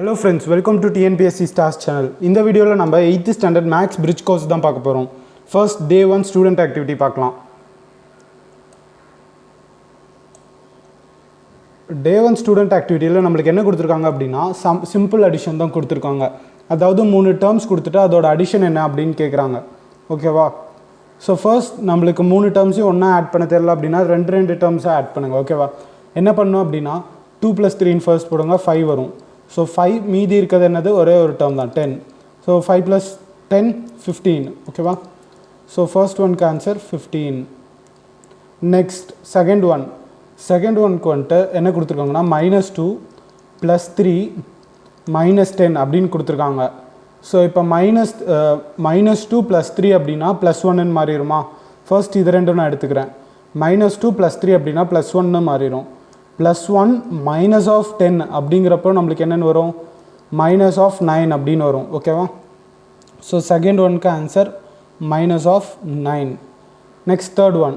Hello friends, welcome to TNPSC Stars channel. In the video நம்ம 8th standard maths bridge course தான் பார்க்க போறோம். First day 1 student activity பார்க்கலாம். Day 1 student activityல நமக்கு என்ன கொடுத்திருக்காங்க அப்படினா simple addition தான் கொடுத்திருக்காங்க. அதாவது மூணு terms கொடுத்துட்டு அதோட addition என்ன அப்படினு கேக்குறாங்க. ஓகேவா? So first நமக்கு மூணு terms ஒண்ணா ஆட் பண்ண தெரியல அப்படினா ரெண்டு terms ஆட் பண்ணுங்க. ஓகேவா? என்ன பண்ணனும் அப்படினா 2 + 3 ன்னு first போடுங்க 5 வரும். So 5 மீதி இருக்கிறது என்னது ஒரே ஒரு term தான் 10. So 5 + 10 15. ஓகேவா? So first one க்கு answer 15. Next second one க்கு வந்து என்ன கொடுத்திருக்காங்கன்னா -2 + 3 -10 அப்படினு கொடுத்திருக்காங்க. So இப்போ -2 + 3 அப்படினா +1 ன்னு மாறிடுமா? First இது ரெண்டும் நான் எடுத்துக்கிறேன். -2 + 3 அப்படினா +1 ன்னு மாறிடும். +1 -10 அப்படிங்கிறப்போ நம்மளுக்கு என்னன்னு வரும் -9 அப்படின்னு வரும். ஓகேவா? ஸோ செகண்ட் ஒன்க்கு answer -9. Next third one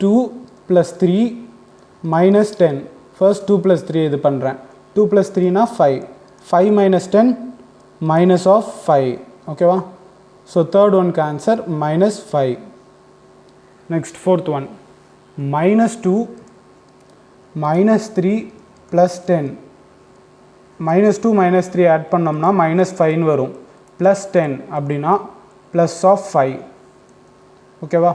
2 + 3 -10. First 2 + 3 இது பண்ணுறேன். 2 + 3னா 5. 5 - 10 -5. ஓகேவா? ஸோ தேர்ட் ஒன்க்கு answer -5. Next fourth one -2 -3 + 10. -2 -3 add பண்ணோம்னா -5 வரும். +10 அப்படின்னா +5. ஓகேவா?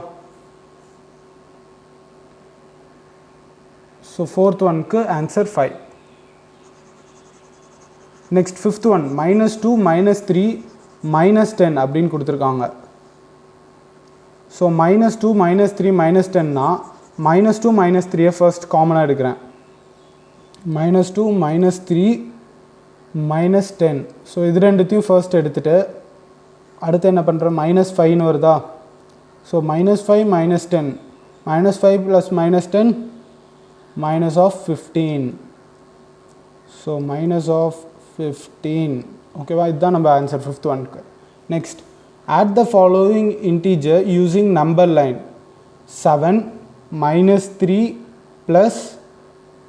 ஸோ ஃபோர்த் ஒன்க்கு ஆன்சர் 5. நெக்ஸ்ட் ஃபிஃப்த் ஒன் -2 -3 -10 அப்படின்னு கொடுத்துருக்காங்க. ஸோ -2 -3 -10னா -2 -3 ஃபர்ஸ்ட் காமனாக எடுக்கிறேன். -2 -3 -10. ஸோ இது ரெண்டுத்தையும் ஃபர்ஸ்ட் எடுத்துகிட்டு அடுத்து என்ன பண்ணுறேன் -5ன்னு வருதா? ஸோ -5 -10 -5 + -10 -15. ஸோ -15. ஓகேவா? இதுதான் நம்ம ஆன்சர் ஃபிஃப்த் ஒன்க்கு. Next add the following integer using number line 7 -3 +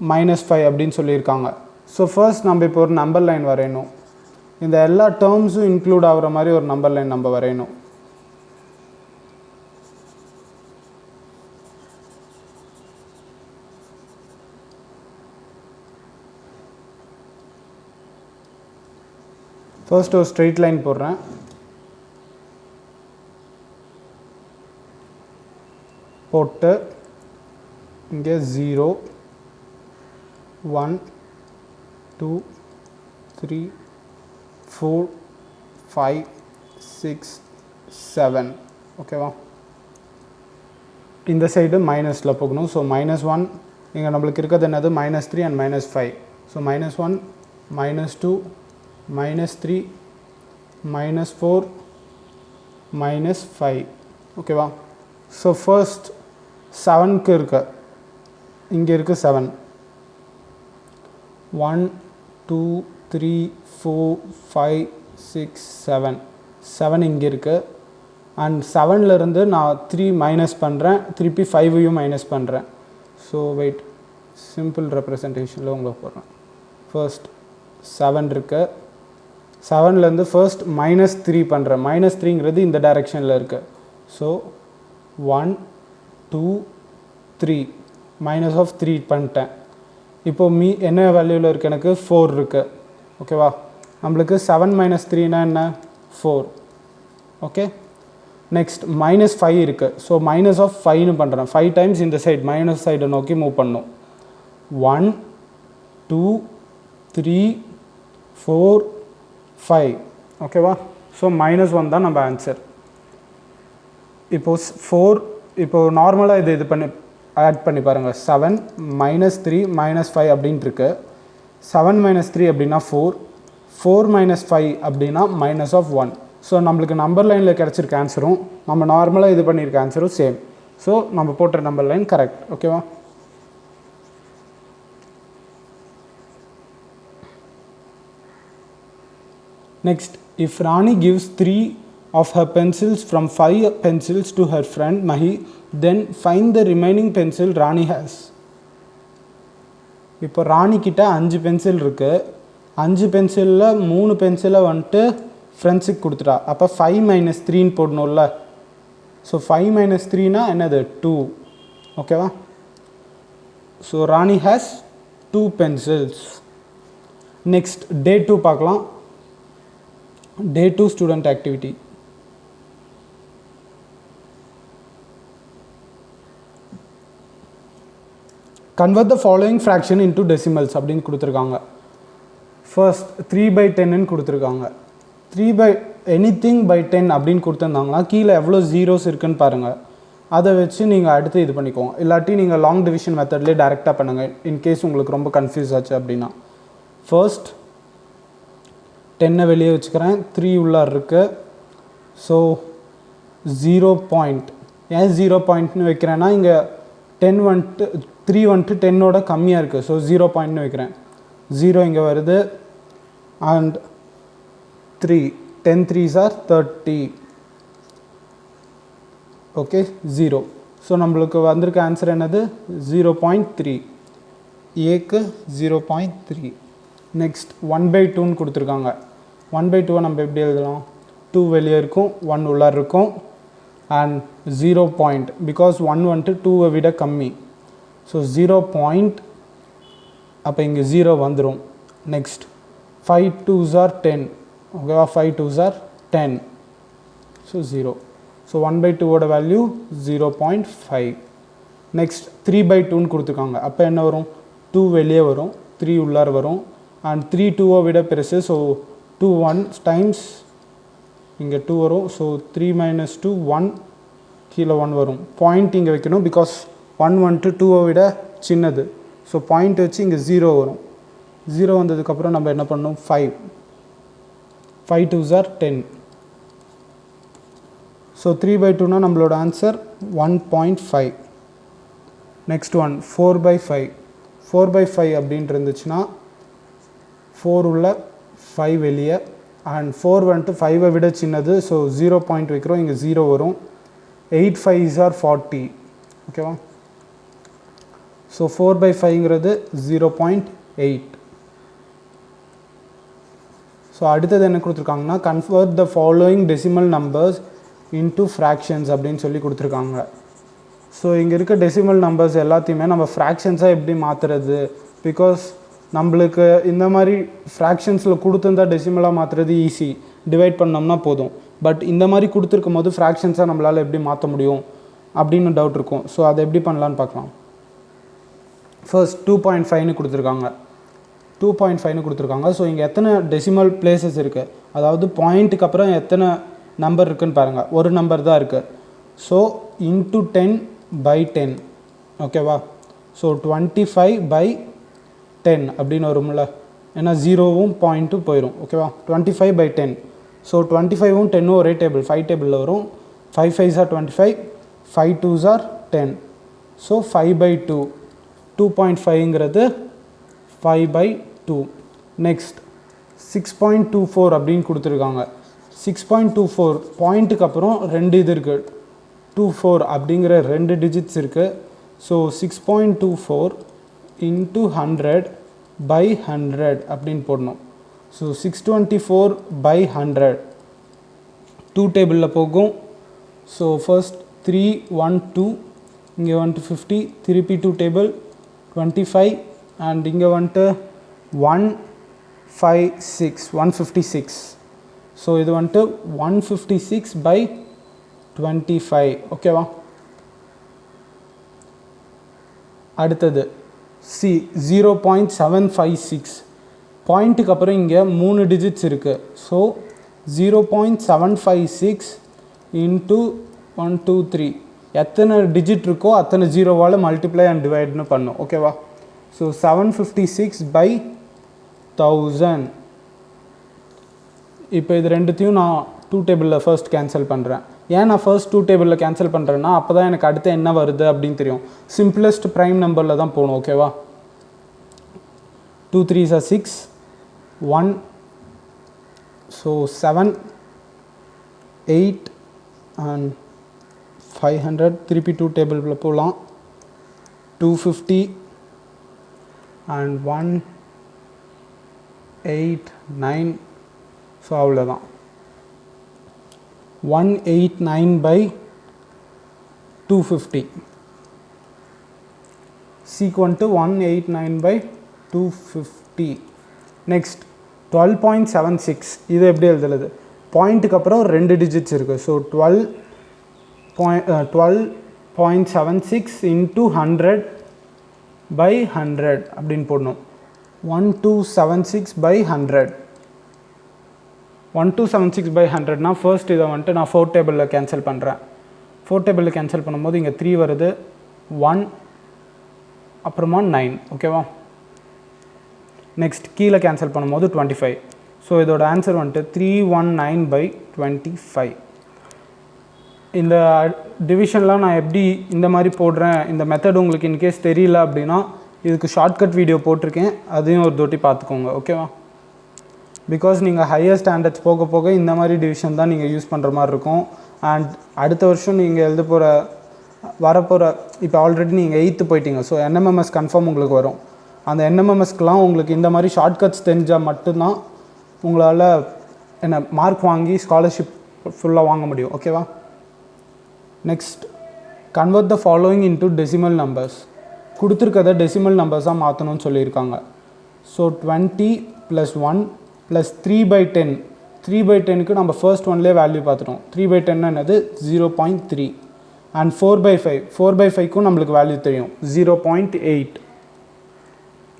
-5 அப்படின்னு சொல்லியிருக்காங்க. ஸோ ஃபர்ஸ்ட் நம்ம இப்போ ஒரு நம்பர் லைன் வரையணும். இந்த எல்லா டேர்ம்ஸும் இன்க்ளூட் ஆகிற மாதிரி ஒரு நம்பர் லைன் நம்ம வரையணும். ஃபர்ஸ்ட் ஒரு ஸ்ட்ரெயிட் லைன் போடுறேன். போட்டு இங்கே 0 1 2 3 4 5 6 7. ஓகேவா? இந்த சைடு மைனஸில் போகணும். ஸோ -1 இங்கே நம்மளுக்கு இருக்கிறது என்னது -3 and -5. ஸோ -1 -2 -3 -4 -5. ஓகேவா? ஸோ ஃபர்ஸ்ட் 7க்கு இருக்கு. இங்கே இருக்குது 7 1 2 3 4 5 6 7 7 இங்கே இருக்குது. அண்ட் 7லேருந்து நான் 3 மைனஸ் பண்ணுறேன். திருப்பி 5ஐயும் மைனஸ் பண்ணுறேன். ஸோ வெயிட் சிம்பிள் ரெப்ரசன்டேஷனில் உங்களுக்கு போடுறேன். ஃபர்ஸ்ட் 7 இருக்குது. 7லேருந்து ஃபர்ஸ்ட் -3 பண்ணுறேன். -3ங்கிறது இந்த டைரெக்ஷனில் இருக்குது. ஸோ 1 2 3 -3 பண்ணிட்டேன். இப்போது என்ன வேல்யூவில் இருக்குது? எனக்கு 4 இருக்குது. ஓகேவா? நம்மளுக்கு 7 - 3னா என்ன 4. ஓகே. நெக்ஸ்ட் -5 இருக்குது. ஸோ -5ன்னு பண்ணுறேன். 5 டைம்ஸ் இந்த சைடு மைனஸ் சைடை நோக்கி மூவ் பண்ணும். 1 2 3 4 5. ஓகேவா? ஸோ -1 தான் நம்ம ஆன்சர். இப்போது 4 இப்போது நார்மலாக இது பண்ணி ஆட் பண்ணி பாருங்கள். 7 -3 -5 அப்படின்ட்டு இருக்கு. 7 - 3 அப்படின்னா 4 4 - 5 அப்படின்னா -1. ஸோ நம்மளுக்கு நம்பர் லைனில் கிடச்சிருக்க ஆன்சரும் நம்ம நார்மலாக இது பண்ணியிருக்க ஆன்சரும் சேம். ஸோ நம்ம போட்ட நம்பர் லைன் கரெக்ட். ஓகேவா? Next if Rani gives 3 of her pencils from 5 pencils to her friend Mahi, then find the remaining pencil Rani has. இப்போ ராணி கிட்ட 5 பென்சில் இருக்குது. 5 பென்சிலில் 3 பென்சிலை வந்துட்டு ஃப்ரெண்ட்ஸுக்கு கொடுத்துட்டா. அப்போ 5 - 3ன்னு போடணும்ல. ஸோ 5 - 3னா என்னது 2. ஓகேவா? So Rani has 2 pencils. Next day 2 பார்க்கலாம். டே 2 student activity. Convert the following fraction into decimals அப்படின்னு கொடுத்துருக்காங்க. ஃபர்ஸ்ட் 3/10ன்னு கொடுத்துருக்காங்க. 3/anything/10 அப்படின்னு கொடுத்துருந்தாங்கன்னா கீழே எவ்வளோ ஜீரோஸ் இருக்குன்னு பாருங்கள். அதை வச்சு நீங்கள் அடுத்து இது பண்ணிக்கோங்க. இல்லாட்டி நீங்கள் லாங் டிவிஷன் மெத்தட்லேயே டேரெக்டாக பண்ணுங்கள், இன்கேஸ் உங்களுக்கு ரொம்ப கன்ஃபியூஸ் ஆச்சு அப்படின்னா. ஃபர்ஸ்ட் 10 வெளியே வச்சுக்கிறேன், 3 உள்ளார் இருக்குது. So 0 point. ஏன் 0 பாயிண்ட்னு வைக்கிறேன்னா இங்கே 10 வந்துட்டு 3 வந்துட்டு 10ஓட கம்மியாக இருக்குது. ஸோ 0 பாயிண்ட்னு வைக்கிறேன். 0 இங்கே வருது. And 3 10 3s are 30. Okay 0. So நம்மளுக்கு வந்திருக்க ஆன்சர் என்னது 0.3. ஏக்கு 0.3. நெக்ஸ்ட் 1/2ன்னு கொடுத்துருக்காங்க. 1/2 நம்ம எப்படி எழுதலாம்? 2 வெளியே இருக்கும், 1 உள்ளார் இருக்கும். அண்ட் 0 பாயிண்ட் பிகாஸ் 1 வந்துட்டு 2வை விட கம்மி. So 0 point. அப்போ இங்கே 0 வந்துடும். Next 5 2s are 10. ஓகேவா? 5 2s are 10. ஸோ 0. ஸோ 1/2ஓட வேல்யூ 0.5. நெக்ஸ்ட் 3/2ன்னு கொடுத்துருக்காங்க. அப்போ என்ன வரும்? 2 வெளியே வரும், 3 உள்ளார் வரும். அண்ட் 3 2வை விட பெருசு. ஸோ 2 1 டைம்ஸ் இங்கே 2 வரும். ஸோ 3 - 2 1, கீழே 1 வரும். பாயிண்ட் இங்கே வைக்கணும் பிகாஸ் 1 வந்துட்டு 2வை விட சின்னது. ஸோ பாயிண்ட் வச்சு இங்கே 0 வரும். 0 வந்ததுக்கப்புறம் நம்ம என்ன பண்ணணும்? 5 5 2s are 10. ஸோ 3/2னா நம்மளோட ஆன்சர் 1.5. Next one 4/5. 4/5 அப்படின்ட்டு இருந்துச்சுன்னா 4 உள்ள 5 வெளியே. அண்ட் 4 வந்துட்டு 5வை விட சின்னது. ஸோ 0 பாயிண்ட் வைக்கிறோம், இங்கே 0 வரும். 8 5s are 40. ஓகேவா? ஸோ 4/5ங்கிறது 0.8. ஸோ அடுத்தது என்ன கொடுத்துருக்காங்கன்னா convert the following decimal numbers into fractions அப்படின்னு சொல்லி கொடுத்துருக்காங்க. ஸோ இங்கே இருக்க டெசிமல் நம்பர்ஸ் எல்லாத்தையுமே நம்ம ஃப்ராக்ஷன்ஸாக எப்படி மாற்றுறது? பிகாஸ் நம்மளுக்கு இந்த மாதிரி ஃப்ராக்ஷன்ஸில் கொடுத்துருந்தா டெசிமலாக மாற்றுறது ஈஸி, டிவைட் பண்ணோம்னா போதும். பட் இந்த மாதிரி கொடுத்துருக்கும் போது ஃப்ராக்ஷன்ஸாக நம்மளால் எப்படி மாற்ற முடியும் அப்படின்னு டவுட் இருக்கும். ஸோ அதை எப்படி பண்ணலான்னு பார்க்கலாம். ஃபர்ஸ்ட் 2.5ன்னு கொடுத்துருக்காங்க. 2.5ன்னு கொடுத்துருக்காங்க. ஸோ இங்கே எத்தனை டெசிமல் பிளேசஸ் இருக்குது, அதாவது பாயிண்ட்டுக்கு அப்புறம் எத்தனை நம்பர் இருக்குதுன்னு பாருங்கள். ஒரு நம்பர் தான் இருக்குது. So into 10/10. ஓகேவா? ஸோ 25/10 அப்படின்னு வரும்ல. ஏன்னா 0வும் பாயிண்ட்டும் போயிடும். ஓகேவா? 25/10. ஸோ 25வும் 10ம் ஒரே டேபிள், 5 டேபிளில் வரும். 5 5s are 25, 5 2s are 10. So 5/2. 2.5ங்கிறது 5/2. Next 6.24 அப்படின்னு கொடுத்துருக்காங்க. 6.24 பாயிண்ட்டுக்கு அப்புறம் 2 இது இருக்குது. 24 அப்படிங்கிற 2 டிஜிட்ஸ் இருக்குது. ஸோ 6.24 இன்ட்டு 100/100 அப்படின்னு போடணும். ஸோ 624/100 2 டேபிளில் போகும். ஸோ ஃபர்ஸ்ட் 3 1 2, இங்கே வந்துட்டு 50, திருப்பி 2 டேபிள் 25, அண்ட் இங்கே வந்துட்டு 156 156. ஸோ இது வந்துட்டு 156/25. ஓகேவா? அடுத்தது சி 0.756. பாயிண்ட்டுக்கு அப்புறம் இங்கே 3 டிஜிட்ஸ் இருக்குது. ஸோ 0.756 இன்ட்டு 1 2 3 எத்தனை டிஜிட் இருக்கோ அத்தனை ஜீரோவால் மல்டிப்ளை அண்ட் டிவைட்னு பண்ணும். ஓகேவா? ஸோ 756/1000. இப்போ இது ரெண்டுத்தையும் நான் 2 டேபிளில் ஃபர்ஸ்ட் கேன்சல் பண்ணுறேன். ஏன் நான் ஃபர்ஸ்ட் 2 டேபிளில் கேன்சல் பண்ணுறேன்னா அப்போ தான் எனக்கு அடுத்து என்ன வருது அப்படின்னு தெரியும். சிம்பிளஸ்ட் ப்ரைம் நம்பரில் தான் போகணும். ஓகேவா? 2 3s are 6, 1, ஸோ 7 8 அண்ட் 500. திருப்பி 2 டேபிளில் போகலாம். 250 அண்ட் 1 8 9 ஸோ அவ்வளோதான் 189 by 250 equal to 189 by 250. Next 12.76 இது எப்படி எழுதுறது பாயிண்ட்டுக்கு அப்புறம் 2 டிஜிட்ஸ் இருக்குது ஸோ 12.76 into 100 by 100 அப்படின்னு போடணும் 1276 by 100 1276 by 100னா ஃபர்ஸ்ட் இதை வந்துட்டு நான் 4 டேபிளில் கேன்சல் பண்ணுறேன் 4 டேபிளில் கேன்சல் பண்ணும்போது இங்கே 3 வருது 1 அப்புறமா 9 ஓகேவா நெக்ஸ்ட் கீழே கேன்சல் பண்ணும்போது 25 ஸோ இதோட ஆன்சர் வந்துட்டு 319 by 25 இந்த டிவிஷன்லாம் நான் எப்படி இந்த மாதிரி போடுறேன் இந்த மெத்தட் உங்களுக்கு இன்கேஸ் தெரியல அப்படின்னா இதுக்கு ஷார்ட்கட் வீடியோ போட்டிருக்கேன் அதையும் ஒரு தொட்டி பார்த்துக்கோங்க ஓகேவா பிகாஸ் நீங்கள் ஹையர் ஸ்டாண்டர்ட்ஸ் போக போக இந்த மாதிரி டிவிஷன் தான் நீங்கள் யூஸ் பண்ணுற மாதிரி இருக்கும் அண்ட் அடுத்த வருஷம் நீங்கள் எழுத போகிற வரப்போகிற இப்போ ஆல்ரெடி நீங்கள் 8th போயிட்டீங்க ஸோ என்எம்எம்எஸ் கன்ஃபார்ம் உங்களுக்கு வரும் அந்த என்எம்எம்எஸ்க்கெலாம் உங்களுக்கு இந்த மாதிரி ஷார்ட்கட்ஸ் தெரிஞ்சால் மட்டும்தான் உங்களால் என்ன மார்க் வாங்கி ஸ்காலர்ஷிப் ஃபுல்லாக வாங்க முடியும் ஓகேவா next convert the following into decimal numbers கொடுத்துருக்கதை டெசிமல் நம்பர்ஸாக மாற்றணும்னு சொல்லியிருக்காங்க ஸோ 20 + 1 + 3/10 3/10க்கு நம்ம ஃபர்ஸ்ட் ஒன்லேயே வேல்யூ பார்த்துட்டோம் 3/10 என்னது 0.3 அண்ட் 4/5 4/5க்கும் நம்மளுக்கு வேல்யூ தெரியும் 0.8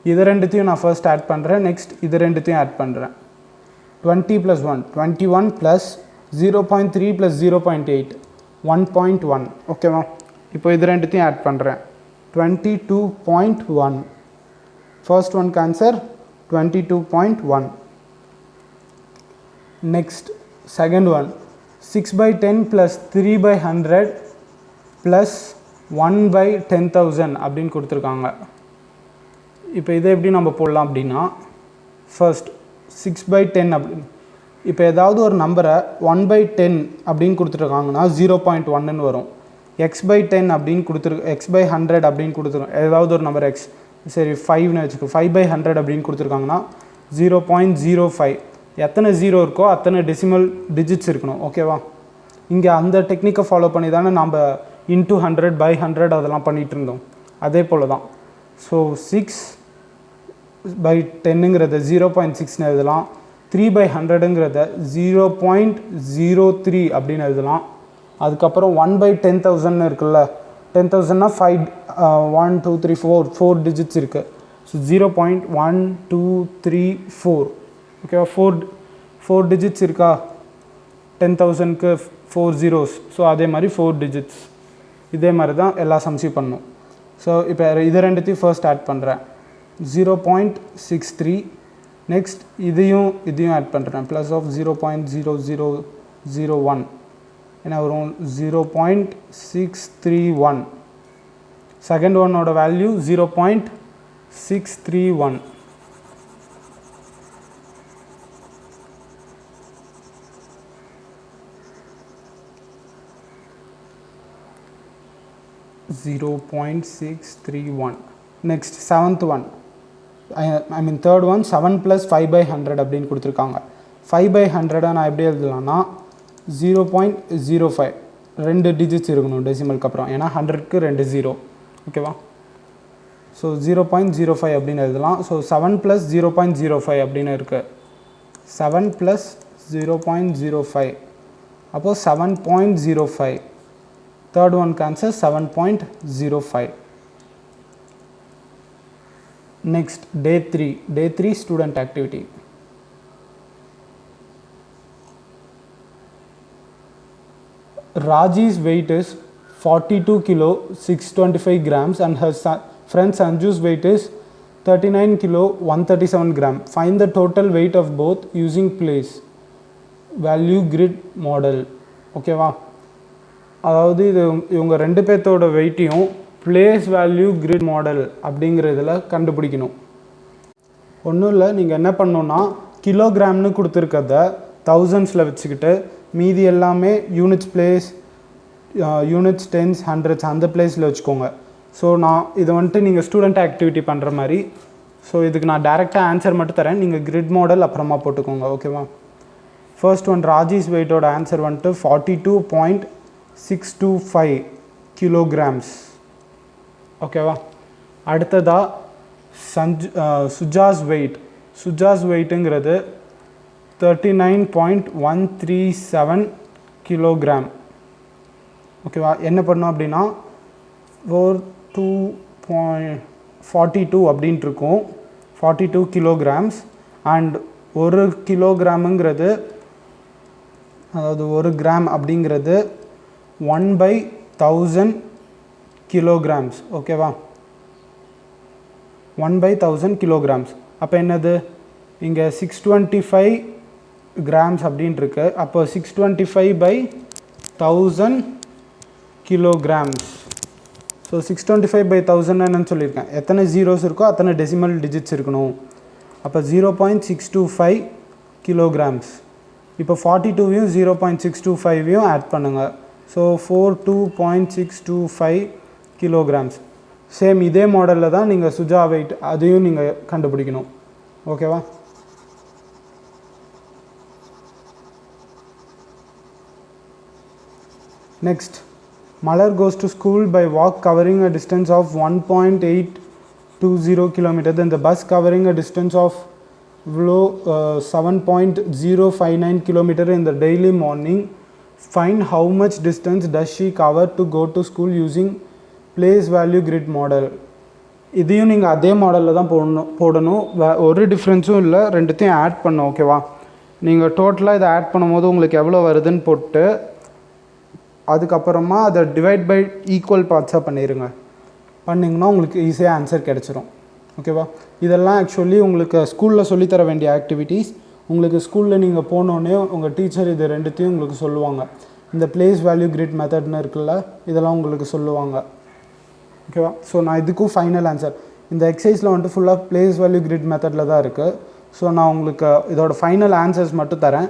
இது ரெண்டுத்தையும் நான் ஃபர்ஸ்ட் ஆட் பண்ணுறேன் நெக்ஸ்ட் இது ரெண்டுத்தையும் ஆட் பண்ணுறேன் 20 + 1 21 + 0.3 + 0.8 1.1 ஓகேவா இப்போ இது ரெண்டுத்தையும் ஆட் பண்ணுறேன் 22.1 ஃபர்ஸ்ட் ஒன்க்கு ஆன்சர் 22.1 நெக்ஸ்ட் செகண்ட் ஒன் 6/10 + 3/100 + 1/10,000 அப்படின்னு கொடுத்துருக்காங்க இப்போ இதை எப்படி நம்ம போடலாம் அப்படின்னா ஃபர்ஸ்ட் 6/10 அப்படின்னு இப்போ ஏதாவது ஒரு நம்பரை 1/10 அப்படின்னு கொடுத்துருக்காங்கன்னா 0.1ன்னு வரும் x/10 அப்படின்னு x/100 அப்படின்னு கொடுத்துருக்கோம் ஏதாவது ஒரு நம்பர் x சரி 5ன்னு வச்சுக்கோ 5/100 அப்படின்னு கொடுத்துருக்காங்கன்னா 0.05 எத்தனை 0 இருக்கோ அத்தனை டெசிமல் டிஜிட்ஸ் இருக்கணும் ஓகேவா இங்கே அந்த டெக்னிக்கை ஃபாலோ பண்ணி தானே நம்ம இன்ட்டு 100/100 அதெல்லாம் பண்ணிகிட்டு இருந்தோம் அதே போல் தான் ஸோ 6/10ங்கிறத 0.6ன்னு எழுதலாம் 3/100ங்கிறத 0.03 அப்படின்னு எழுதலாம் அதுக்கப்புறம் 1/10,000 இருக்குல்ல 10,000னா 5 1 2 3 4 டிஜிட்ஸ் இருக்குது ஸோ 0.1234 ஓகேவா 4 டிஜிட்ஸ் இருக்கா 10,000க்கு 4 zeros ஸோ அதே மாதிரி 4 டிஜிட்ஸ் இதே மாதிரி தான் எல்லா சம்ஸையும் பண்ணணும் ஸோ இப்போ இது ரெண்டுத்தையும் ஃபர்ஸ்ட் ஆட் பண்ணுறேன் 0.63 நெக்ஸ்ட் இதையும் ஆட் பண்ணுறேன் ப்ளஸ் ஆஃப் 0.0001 என்ன வரும் 0.631 செகண்ட் ஒன்னோட value 0.631 0.631 next seventh one I mean third one 7 + 5/100 அப்படின்னு கொடுத்துருக்காங்க 5/100 நான் எப்படி எழுதலாம்னா 0.05 ரெண்டு டிஜிட்ஸ் இருக்கணும் டெசிமலுக்கு அப்புறம் ஏன்னா 100க்கு 2 0 ஓகேவா ஸோ 0.05 அப்படின்னு எழுதலாம் ஸோ 7 + 0.05 அப்படின்னு இருக்குது 7 + 0.05 அப்போது 7.05 third one answer 7.05 next day 3 student activity Raji's weight is 42 kilo 625 grams and her friend Sanju's weight is 39 kilo 137 gram find the total weight of both using place value grid model ஓகேவா அதாவது இது இவங்க ரெண்டு பேர்த்தோட வெயிட்டையும் place value grid model அப்படிங்கிறதுல கண்டுபிடிக்கணும் ஒன்றும் இல்லை நீங்கள் என்ன பண்ணணுன்னா கிலோகிராம்னு கொடுத்துருக்கத தௌசண்ட்ஸில் வச்சுக்கிட்டு மீதி எல்லாமே units place units tense hundreds அந்த பிளேஸில் வச்சுக்கோங்க ஸோ நான் இதை வந்துட்டு நீங்கள் ஸ்டூடெண்ட் ஆக்டிவிட்டி பண்ணுற மாதிரி ஸோ இதுக்கு நான் டேரெக்டாக ஆன்சர் மட்டும் தரேன், நீங்கள் கிரிட் மாடல் அப்புறமா போட்டுக்கோங்க. ஓகேவா? ஃபர்ஸ்ட் ஒன் ராஜேஷ் வெயிட்டோட ஆன்சர் வந்துட்டு 42.625 kilograms. ஓகேவா? அடுத்ததாக சுஜாஸ் வெயிட்டுங்கிறது 39.137 kilogram. ஓகேவா? என்ன பண்ணோம் அப்படின்னா 42 அப்படின்ட்டு இருக்கும், 42 kilograms. அண்ட் 1 கிலோகிராமுங்கிறது, அதாவது 1 கிராம் அப்படிங்கிறது 1/1000 kilograms. ஓகேவா? 1/1000 kilograms. அப்போ என்னது, இங்கே 625 grams அப்படின்ட்டு இருக்கு. அப்போ 625/1000 kilograms. ஸோ 625/1000 என்னன்னு சொல்லியிருக்கேன், எத்தனை ஜீரோஸ் இருக்கோ அத்தனை டெசிமல் டிஜிட்ஸ் இருக்கணும். அப்போ 0.625 kilograms. இப்போ 42வையும் 0.625வையும் ஆட் பண்ணுங்கள். So 42.625 kilograms. சேம் இதே மாடலில் தான் நீங்கள் சுஜா வெயிட் அதையும் நீங்கள் கண்டுபிடிக்கணும். ஓகேவா? Next, Malar goes to school by walk covering a distance of 1.820 kilometers. Then the bus covering a distance of 7.059 kilometers in the daily morning. Find how much distance does she cover to go to school using place value grid model. இதையும் நீங்கள் அதே மாடலில் தான் போடணும். ஒரு டிஃப்ரென்ஸும் இல்லை, ரெண்டுத்தையும் add பண்ணணும். ஓகேவா? நீங்கள் டோட்டலாக இதை ஆட் பண்ணும்போது உங்களுக்கு எவ்வளோ வருதுன்னு போட்டு அதுக்கப்புறமா அதை டிவைட் பை ஈக்குவல் பார்ட்ஸாக பண்ணிடுங்க. பண்ணிங்கன்னா உங்களுக்கு ஈஸியாக ஆன்சர் கிடச்சிரும். ஓகேவா? இதெல்லாம் ஆக்சுவலி உங்களுக்கு ஸ்கூலில் சொல்லித்தர வேண்டிய ஆக்டிவிட்டீஸ். உங்களுக்கு ஸ்கூலில் நீங்கள் போனோடனே உங்கள் டீச்சர் இது ரெண்டுத்தையும் உங்களுக்கு சொல்லுவாங்க. இந்த பிளேஸ் வேல்யூ கிரிட் மெத்தட்னு இருக்குல்ல, இதெல்லாம் உங்களுக்கு சொல்லுவாங்க. ஓகேவா? ஸோ நான் இதுக்கும் ஃபைனல் ஆன்சர், இந்த எக்ஸசைஸில் வந்துட்டு ஃபுல்லாக பிளேஸ் வேல்யூ கிரிட் மெத்தடில் தான் இருக்குது. ஸோ நான் உங்களுக்கு இதோட ஃபைனல் ஆன்சர்ஸ் மட்டும் தரேன்.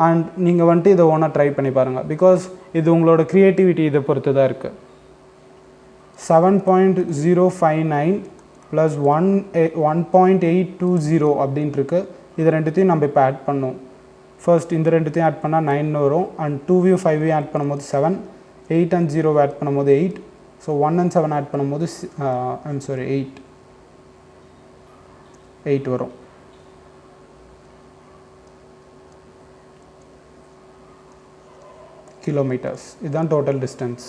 அண்ட் நீங்கள் வந்துட்டு இதை ஒன்றா ட்ரை பண்ணி பாருங்கள். பிகாஸ் இது உங்களோட க்ரியேட்டிவிட்டி இதை பொறுத்து தான் இருக்குது. 7.059 + 1.820 அப்படின்ட்டு இருக்குது. இது ரெண்டுத்தையும் நம்ம இப்போ ஆட் பண்ணோம். ஃபர்ஸ்ட் இந்த ரெண்டுத்தையும் ஆட் பண்ணால் 9 வரும். அண்ட் 2வையும் 5வையும் ஆட் பண்ணும்போது 7, 8 and 0 ஆட் பண்ணும்போது 8. ஸோ 1 and 7 ஆட் பண்ணும்போது 8 வரும். kilometers. இதுதான் total distance.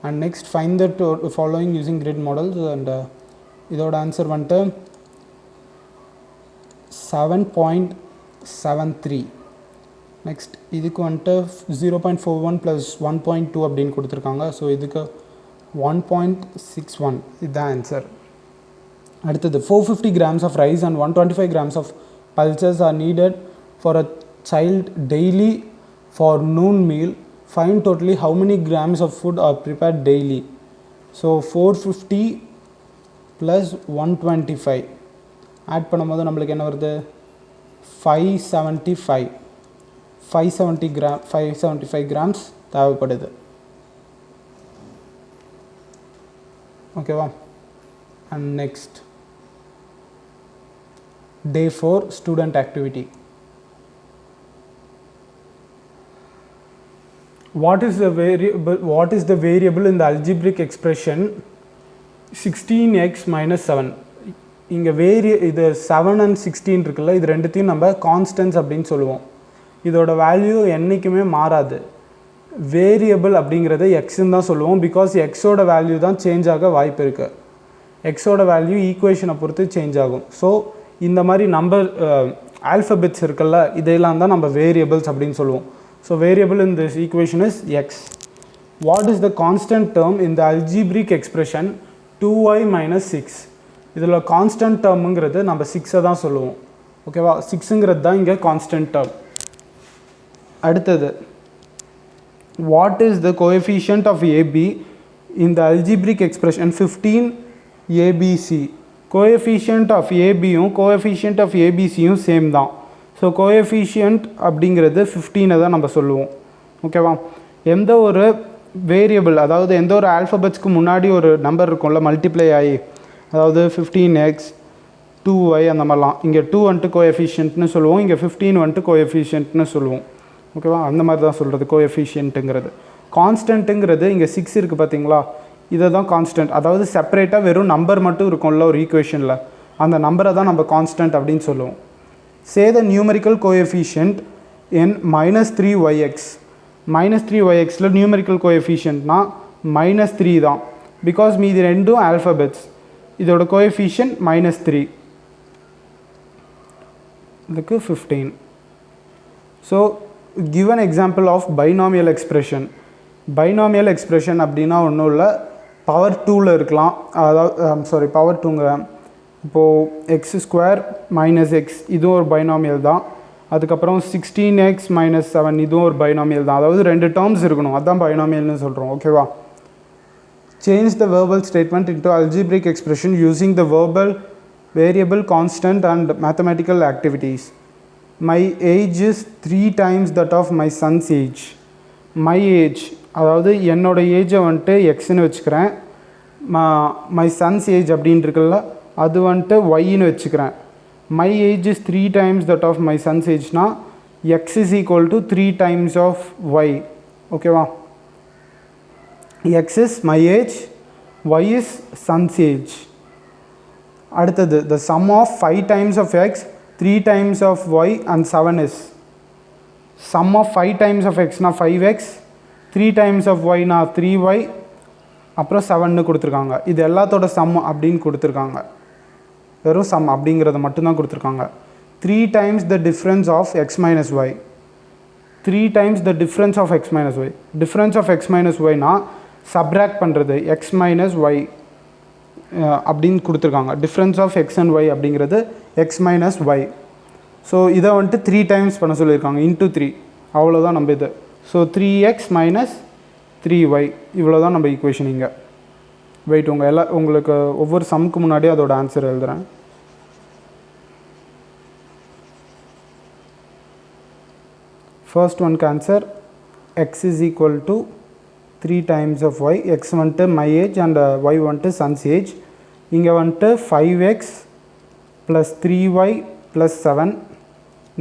And next find the following using grid models. And இதோட ஆன்சர் வந்துட்டு 7.73. நெக்ஸ்ட் இதுக்கு வந்துட்டு 0.41 + 1.2 அப்படின்னு கொடுத்துருக்காங்க. ஸோ இதுக்கு 1.61. இதுதான் ஆன்சர். அடுத்தது 450 grams of rice and 125 grams of pulses are needed for a child daily for noon meal. Find totally how many grams of food are prepared daily. So 450 + 125 add பண்ணும்போது நம்மளுக்கு என்ன வருது, 575 grams தேவைப்படுது. ஓகேவா? And next Day 4 student activity. What is the variable in the algebraic expression 16x - 7? இங்கே இது 7 and 16 இருக்குல்ல, இது ரெண்டுத்தையும் நம்ம கான்ஸ்டன்ட்ஸ் அப்படின்னு சொல்லுவோம். இதோட வேல்யூ என்றைக்குமே மாறாது. வேரியபிள் அப்படிங்கிறத எக்ஸ்ன்னு தான் சொல்லுவோம். பிகாஸ் எக்ஸோட வேல்யூ தான் சேஞ்ச் ஆக வாய்ப்பு இருக்குது. எக்ஸோட வேல்யூ ஈக்குவேஷனை பொறுத்து சேஞ்ச் ஆகும். ஸோ இந்த மாதிரி நம்பர் ஆல்ஃபபெட்ஸ் இருக்குல்ல, இதெல்லாம் தான் நம்ம வேரியபிள்ஸ் அப்படின்னு சொல்லுவோம். So variable in this equation is x. What is the constant term in the algebraic expression 2y - 6? இதில் கான்ஸ்டன்ட் டேர்முங்கிறது நம்ம 6 தான் சொல்லுவோம். ஓகேவா? 6ங்கிறது தான் இங்கே கான்ஸ்டன்ட் டேர்ம். அடுத்தது, what is the coefficient of AB in the algebraic expression 15 ABC? Coefficient of ஏபியும் coefficient of ஏபிசியும் சேம் தான். ஸோ கோஎஃபிஷியன்ட் அப்படிங்கிறது 15 தான் நம்ம சொல்லுவோம். ஓகேவா? எந்த ஒரு வேரியபிள், அதாவது எந்த ஒரு ஆல்ஃபபெட்ஸ்க்கு முன்னாடி ஒரு நம்பர் இருக்கும்ல மல்டிப்ளை ஆகி, அதாவது 15x 2y அந்த மாதிரிலாம். இங்கே 2 வந்துட்டு கோஎஃபிஷியன்ட்னு சொல்லுவோம், இங்கே 15 வந்துட்டு கோஎஃபிஷியன்ட்னு சொல்லுவோம். ஓகேவா, அந்த மாதிரி தான் சொல்கிறது கோஎஃபிஷியன்ட்டுங்கிறது. கான்ஸ்டன்ட்டுங்கிறது இங்கே 6 இருக்குது பார்த்தீங்களா, இதை தான் கான்ஸ்டன்ட். அதாவது செப்பரேட்டாக வெறும் நம்பர் மட்டும் இருக்கும்ல ஒரு ஈக்குவேஷனில், அந்த நம்பரை தான் நம்ம கான்ஸ்டன்ட் அப்படின்னு சொல்லுவோம். Say the numerical coefficient in -3yx. -3yxல நியூமரிக்கல் கோஎஃபிஷியன்ட்னா -3 தான், பிகாஸ் மீதி ரெண்டும் ஆல்ஃபபெட்ஸ். இதோட கோஎஃபிஷியன்ட் -3, இதுக்கு 15. So give an example of binomial expression. Binomial expression அப்படின்னா ஒன்றும் இல்லை, பவர் 2ல் இருக்கலாம். அதாவது பவர் 2ங்க, இப்போது x² - x இதுவும் ஒரு பைனாமியல் தான். அதுக்கப்புறம் 16x - 7 இதுவும் ஒரு பைனாமியல் தான். அதாவது 2 டேர்ம்ஸ் இருக்கணும், அதுதான் பைனாமியல்னு சொல்கிறோம். ஓகேவா. Change the verbal statement into algebraic expression using the verbal variable constant and mathematical activities. My age is 3 times that of my son's age. My age அதாவது என்னோட ஏஜை வந்துட்டு எக்ஸ்ன்னு வச்சுக்கிறேன், மை சன்ஸ் ஏஜ் அப்படின்னு இருக்குல்ல அது வந்துட்டு ஒய்ன்னு வச்சுக்கிறேன். My age is 3 times that of my son's ஏஜ்னா x is equal to 3 times of y. ஓகேவா, x is my age, y is son's age. அடுத்தது the sum of 5 times of x, 3 times of y and 7 is. Sum of 5 times of எக்ஸ்னா 5x, 3 times of ஒய்னா 3y, அப்புறம் 7ன்னு கொடுத்துருக்காங்க. இது எல்லாத்தோட some அப்படின்னு கொடுத்துருக்காங்க, வெறும் சம் அப்படிங்கிறத மட்டும்தான் கொடுத்துருக்காங்க. 3 times the difference of X minus y, 3 times the difference of X minus y. Difference of X minus ஒய்னா சப்ராக்ட் பண்ணுறது எக்ஸ் மைனஸ் ஒய் அப்படின்னு கொடுத்துருக்காங்க. Difference of x and y அப்படிங்கிறது எக்ஸ் மைனஸ் ஒய். ஸோ இதை வந்துட்டு 3 times பண்ண சொல்லியிருக்காங்க, into 3, அவ்வளோதான் நம்ம இது. ஸோ 3x - 3y இவ்வளோ தான் நம்ம ஈக்குவேஷன். இங்கே வெயிட் உங்களுக்கு ஒவ்வொரு சம்முக்கு முன்னாடியே அதோட ஆன்சர் எழுதுகிறேன். ஃபர்ஸ்ட் ஒன்க்கு answer x is equal to 3 times of y. X வந்துட்டு மை ஏஜ் அண்ட் ஒய் வந்துட்டு சன்ஸ் ஏஜ். இங்கே வந்துட்டு 5x + 3y + 7.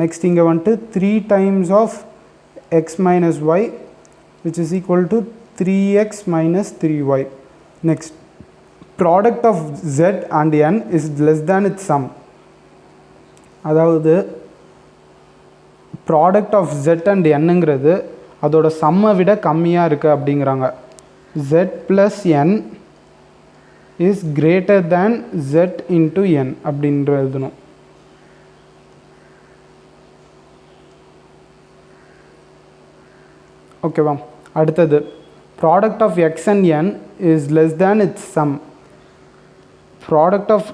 நெக்ஸ்ட் இங்கே வந்துட்டு 3 times of X minus Y which is equal to 3x - 3y. Next, product of z and n is less than its sum. அதாவது product of z and nங்கிறது அதோட சம்மை விட கம்மியாக இருக்குது அப்படிங்கிறாங்க. z + n is greater than z into n அப்படின்ற எழுதணும். ஓகேவா. அடுத்தது product of x and n is less than its sum. Product of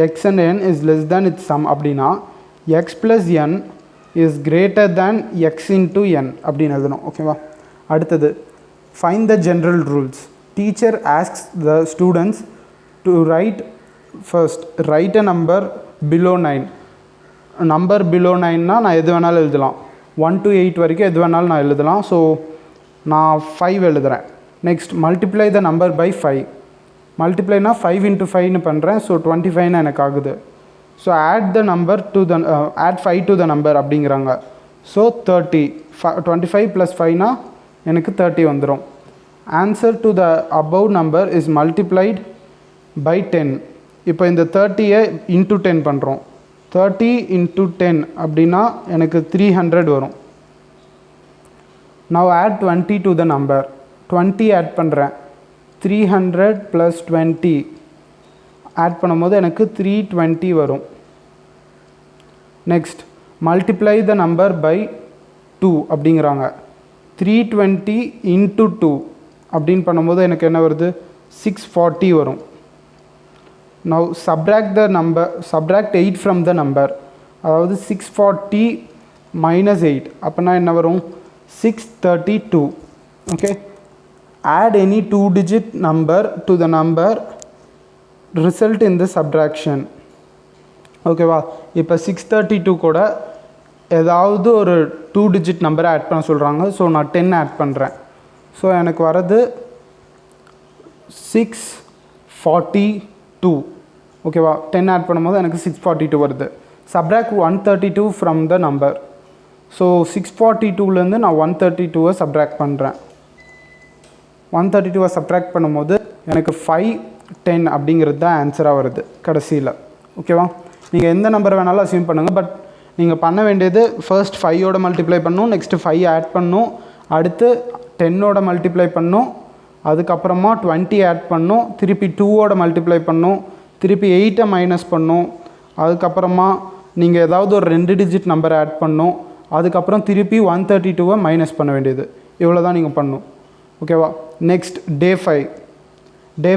x and n is less than its sum அப்படின்னா x plus n is greater than x into n அப்படின்னு எழுதணும். ஓகேவா. அடுத்தது find the general rules. Teacher asks the students to write first write a number below 9. Number below 9னா நான் எது வேணாலும் எழுதலாம், 1 to 8 வரைக்கும் எது வேணாலும் நான் எழுதலாம். ஸோ நான் 5 எழுதுகிறேன். Next multiply the number by 5. மல்டிப்ளைனா 5 into 5ன்னு பண்ணுறேன். ஸோ 25 எனக்கு ஆகுது. So add the number to the add 5 to the number அப்படிங்கிறாங்க. ஸோ 30. 25 + 5னா எனக்கு 30 வந்துடும். Answer to the above number is multiplied by 10. இப்போ இந்த 30யை இன்ட்டு 10 பண்ணுறோம். 30 into 10 அப்படின்னா எனக்கு 300 வரும். now add 20 to the number. 20 add பண்ணுறேன். 300 + 20 ஆட் பண்ணும்போது எனக்கு 320 வரும். Next multiply the number by 2 அப்படிங்கிறாங்க. 320 into 2 அப்படின்னு பண்ணும்போது எனக்கு என்ன வருது, 640 வரும். now subtract 8 from the number. அதாவது 640 - 8 அப்படின்னா என்ன வரும், 632. Okay. add any 2-digit number to the number result in the subtraction. ஓகேவா. இப்போ 632 கூட ஏதாவது ஒரு 2-digit நம்பரை ஆட் பண்ண சொல்கிறாங்க. ஸோ நான் 10 ஆட் பண்ணுறேன். ஸோ எனக்கு வரது 642. ஓகேவா. 10 ஆட் பண்ணும்போது எனக்கு 642 வருது. Subtract 132 from the number. So 642லேருந்து நான் 132 சப்ராக்ட் பண்ணுறேன். 132 சப்ராக்ட் பண்ணும்போது எனக்கு 510 அப்படிங்கிறது தான் ஆன்சராக வருது கடைசியில். ஓகேவா. நீங்கள் எந்த நம்பர் வேணாலும் அசியூம் பண்ணுங்கள். பட் நீங்கள் பண்ண வேண்டியது ஃபர்ஸ்ட் 5ஓட மல்டிப்ளை பண்ணணும், நெக்ஸ்ட்டு 5 ஆட் பண்ணணும், அடுத்து 10ஓட மல்டிப்ளை பண்ணணும், அதுக்கப்புறமா 20 ஆட் பண்ணணும், திருப்பி 2ஓட மல்டிப்ளை பண்ணணும், திருப்பி 8 மைனஸ் பண்ணணும், அதுக்கப்புறமா நீங்கள் ஏதாவது ஒரு 2 டிஜிட் நம்பர் ஆட் பண்ணணும், அதுக்கப்புறம் திருப்பி 132 மைனஸ் பண்ண வேண்டியது. இவ்வளோ தான் நீங்கள் பண்ணணும். ஓகேவா. நெக்ஸ்ட் டே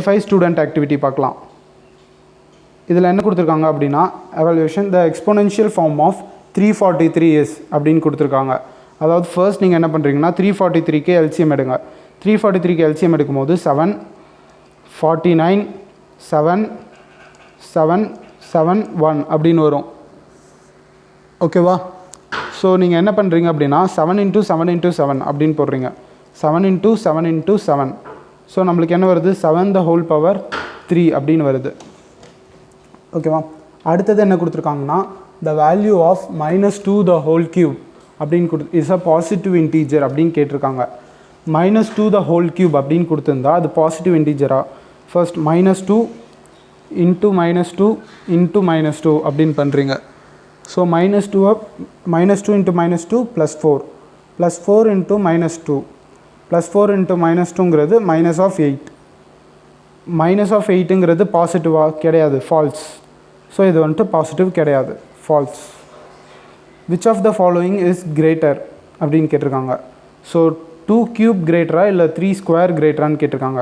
5 ஸ்டூடெண்ட் ஆக்டிவிட்டி பார்க்கலாம். இதில் என்ன கொடுத்துருக்காங்க அப்படின்னா evaluation the exponential form of 343 is அப்படின்னு கொடுத்துருக்காங்க. அதாவது ஃபர்ஸ்ட் நீங்கள் என்ன பண்ணுறீங்கன்னா 343க்கு எல்சிஎம் எடுங்க. 343க்கு எல்சிஎம் எடுக்கும்போது 7 49 7 7 7 1 அப்படின்னு வரும். ஓகேவா. ஸோ நீங்கள் என்ன பண்ணுறீங்க அப்படின்னா 7 × 7 × 7 அப்படின்னு போடுறீங்க. 7 × 7 × 7. ஸோ நம்மளுக்கு என்ன வருது 7⁻³ அப்படின்னு வருது. ஓகேவா. அடுத்தது என்ன கொடுத்துருக்காங்கன்னா த வேல்யூ ஆஃப் -2³ அப்படின்னு இஸ் அ பாசிட்டிவ் இன்டீஜர் அப்படின்னு கேட்டிருக்காங்க. -2³ அப்படின்னு கொடுத்துருந்தா அது பாசிட்டிவ் இன்டீஜரா. ஃபர்ஸ்ட் -2 × -2 × -2 அப்படின்னு பண்ணுறீங்க. ஸோ -2 × -2 +4 +4 × -2 +4 × -2ங்கிறது -8. -8ங்கிறது பாசிட்டிவாக கிடையாது, ஃபால்ஸ். ஸோ இது வந்துட்டு பாசிட்டிவ் கிடையாது, false. Which of the following is greater அப்படின்னு கேட்டிருக்காங்க. ஸோ 2³ கிரேட்டரா இல்லை 3² கிரேட்டரான்னு கேட்டிருக்காங்க.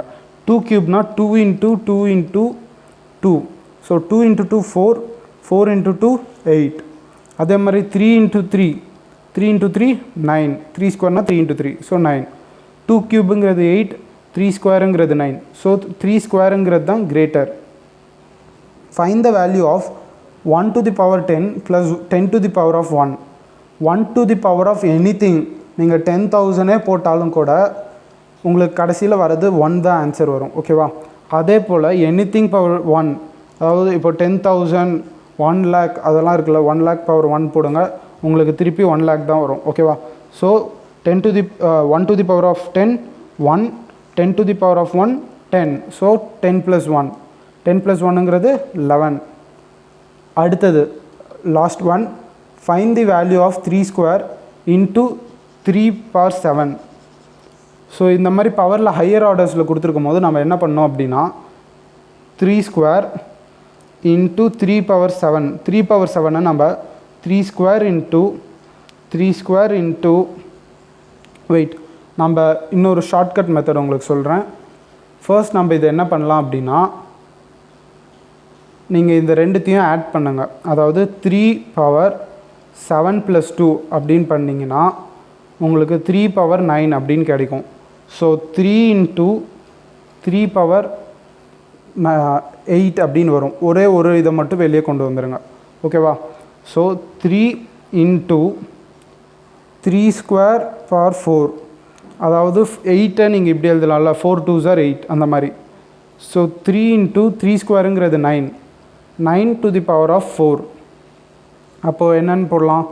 2³ 2 × 2 × 2. ஸோ 2 × 2 4 4 × 2 8. அதே மாதிரி 3 × 3 3 × 3 9. 3² 3 × 3. ஸோ 9. 2³ 8, 3² 9. ஸோ 3² தான் greater. Find the value of 1⁻10 + 10⁻1. 1⁻of anything நீங்கள் 10,000 போட்டாலும் கூட உங்களுக்கு கடைசியில் வர்றது 1 தான் ஆன்சர் வரும். ஓகேவா. அதே போல் எனிதிங் பவர் 1, அதாவது இப்போ 10,000 1 lakh அதெல்லாம் இருக்குல்ல, 1 lakh பவர் 1 போடுங்க, உங்களுக்கு திருப்பி 1 lakh தான் வரும். ஓகேவா. ஸோ 1⁻10 1, 10⁻1 10. ஸோ 10 + 1 10 + 1ங்கிறது 11. அடுத்தது last one, find the value of 3² × 3⁻7. So இந்த மாதிரி பவரில் ஹையர் ஆர்டர்ஸில் கொடுத்துருக்கும் போது நம்ம என்ன பண்ணோம் அப்படின்னா 3² × 3⁻7. 3⁻7 நம்ம 3² வெயிட், நம்ம இன்னொரு ஷார்ட்கட் மெத்தட் உங்களுக்கு சொல்கிறேன். ஃபர்ஸ்ட் நம்ம இதை என்ன பண்ணலாம் அப்படின்னா நீங்கள் இந்த ரெண்டுத்தையும் ஆட் பண்ணுங்கள். அதாவது 3⁻7 + 2 அப்படின்னு பண்ணிங்கன்னா உங்களுக்கு 3⁻9 அப்படின்னு கிடைக்கும். ஸோ 3 × 3⁻8 அப்படின்னு வரும். ஒரே ஒரு இதை மட்டும் வெளியே கொண்டு வந்துடுங்க. ஓகேவா. ஸோ 3 × 3² / 4, அதாவது 8 நீங்கள் இப்படி எழுதலாம்ல, 4 2s are 8 அந்த மாதிரி. ஸோ 3 × 3² 9, 9⁻4. அப்போது என்னென்னு போடலாம்,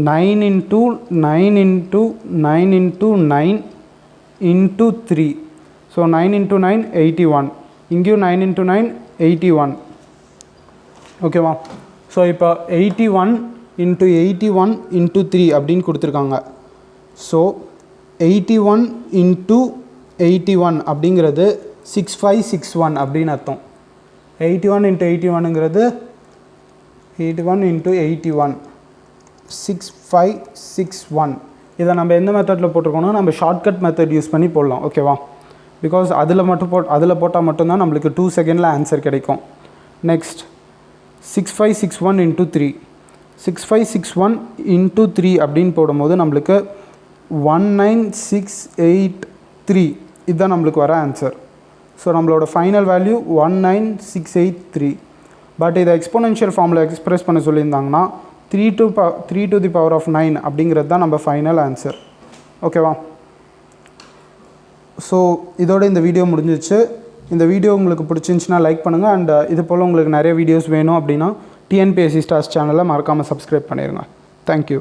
9 × 9 × 9 × 9 × 3. ஸோ 9 × 9 81. இங்கேயும் 9 × 9 81. ஓகேவா. ஸோ இப்போ 81 × 81 × 3 அப்படின்னு கொடுத்துருக்காங்க. ஸோ 81 × 81 அப்படிங்கிறது 6561 அப்படின்னு அர்த்தம். 81 × 81ங்கிறது 81 × 81 6561. இதை நம்ம எந்த மெத்தடில் போட்டிருக்கோம்னா நம்ம ஷார்ட்கட் மெத்தட் யூஸ் பண்ணி போடலாம். ஓகேவா. பிகாஸ் அதில் போட்டால் மட்டும்தான் நம்மளுக்கு 2 செகண்டில் ஆன்சர் கிடைக்கும். நெக்ஸ்ட் 6561 × 3. 6561 × 3 அப்படின்னு போடும்போது நம்மளுக்கு 19683 இதுதான் நம்மளுக்கு வர ஆன்சர். ஸோ நம்மளோட ஃபைனல் வேல்யூ 19683. பட் இதை எக்ஸ்போனென்ஷியல் ஃபார்மில் எக்ஸ்பிரஸ் பண்ண சொல்லியிருந்தாங்கன்னா 3⁻9 அப்படிங்கிறது தான் நம்ம ஃபைனல் ஆன்சர். ஓகேவா. ஸோ இதோட இந்த வீடியோ முடிஞ்சிச்சு. இந்த வீடியோ உங்களுக்கு பிடிச்சிருந்துச்சின்னா லைக் பண்ணுங்கள். அண்ட் இது போல் உங்களுக்கு நிறைய வீடியோஸ் வேணும் அப்படின்னா டிஎன்பிஎஸ்சி ஸ்டார்ஸ் சேனலை மறக்காமல் சப்ஸ்கிரைப் பண்ணிடுங்க. தேங்க்யூ.